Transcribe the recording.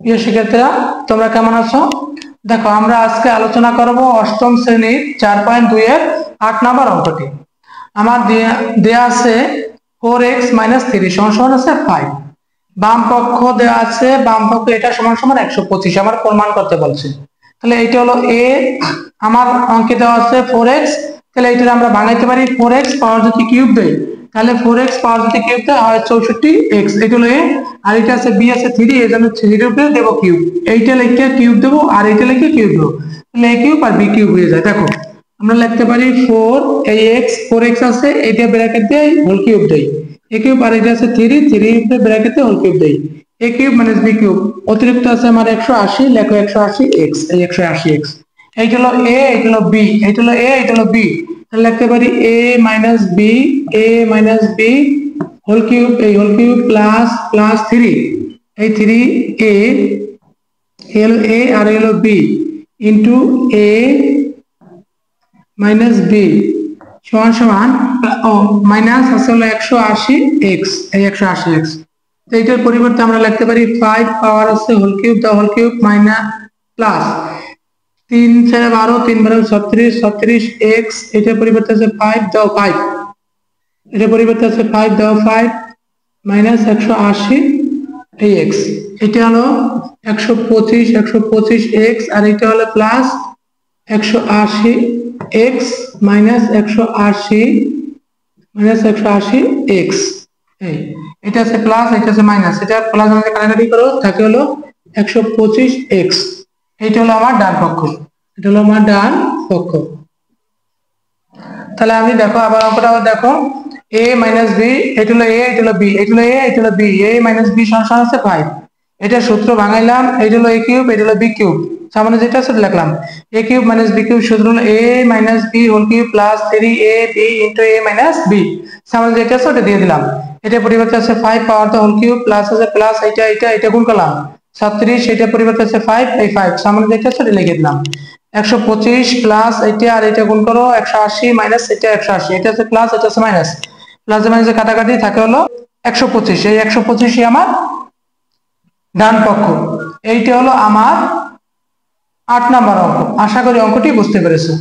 প্রিয় শিক্ষার্থীরা, তোমরা কেমন আছো? দেখো, আমরা আজকে আলোচনা করব অষ্টম শ্রেণীর 4.2 এর 8 নম্বর অঙ্কটি। আমার দেয়া আছে 4x - 3 সমান আছে 5। বাম পক্ষ দেওয়া আছে, বাম পক্ষ এটা সমান সমান 125 আমার প্রমাণ করতে বলছে। তাহলে এটা হলো a, আমার অঙ্কে দেওয়া আছে 4x, তাহলে এটা আমরা ভাঙাইতে পারি 4x পাওয়ার যদি কিউব দেই, তাহলে 4x পাওয়ার যদি কিউব দেয় হয় 64x। এটা হলো a, আর এটা আছে b আছে 3, এই জন্য 3 এর উপরে দেব কিউব। এইটা লিখে কিউব দেব আর এইটা লিখে কিউব দেব, তাহলে a কিউব আর b কিউব হয়ে যায়। দেখো আমরা লিখতে পারি 4ax, 4x আছে এইটা ব্র্যাকেট দিয়ে হোল কিউব দেই, a কিউব, আর এটা আছে 3, 3 এর উপরে ব্র্যাকেট দিয়ে হোল কিউব দেই, a cube minus b cube. অতিরিক্ত আছে আমার 180, লেখো 180x, এই 180x। এইটা হলো a, এইটা হলো b, এইটা হলো a, এইটা হলো b, তাহলে লিখতে পারি a minus b whole cube, এই হোল কিউব প্লাস প্লাস 3, এই 3a, হলো a আর হলো b into a minus b সমান সমান মাইনাস আছে হলো 180x, এই 180x। তো এইটার পরিবর্তে আমরা লিখতে পারি 5 পাওয়ার আছে whole cube, the whole cube minus plus 3 × 12, 3 × 36, 36x, এটার পরিবর্তে আছে 5 দাও 5, এটার পরিবর্তে আছে 5 দাও 5 মাইনাস 180 এই x। এটা হলো 125x, আর এটা হলো প্লাস 180x মাইনাস 180x। এই এটা আছে প্লাস, এটা আছে মাইনাস, এটা প্লাস আমাদের কাটাকাটি করো, থাকে হলো 125x। এটা হলো আমার ডান পক্ষ, এটা হলো আমার ডান পক্ষ। তাহলে আমি দেখো আবার অঙ্কটা দেখো, a মাইনাস b, এটা হলো a, এটা হলো b, এটা হলো a, এটা হলো b, a মাইনাস b সমান আছে 5। এটা সূত্র ভাঙাইলাম, এটা হলো a কিউব, এটা হলো b কিউব, সামনে যেটা আছে লিখলাম a cube minus b cube, সূত্র হলো a minus b whole cube plus 3ab into a minus b, সামনে যেটা আছে ওটা দিয়ে দিলাম। এটা পরিবর্তে আছে 5 পাওয়ার দা হোল কিউব প্লাস আছে প্লাস এটা গুণ করলাম 36, এটা পরিবর্তে আছে 5, এই 5 সামনে যেটা আছে ওটা লিখে দিলাম। 125 প্লাস এটা আর এটা গুণ করো 180 মাইনাস এটা 180, এটা আছে প্লাস, এটা আছে মাইনাস, প্লাস মাইনাসে কাটাকাটি থাকে হলো 125, এই 125ই আমার ডান পক্ষ। এইটা হলো আমার 8 নম্বর অঙ্ক। আশা করি অঙ্কটি বুঝতে পেরেছো।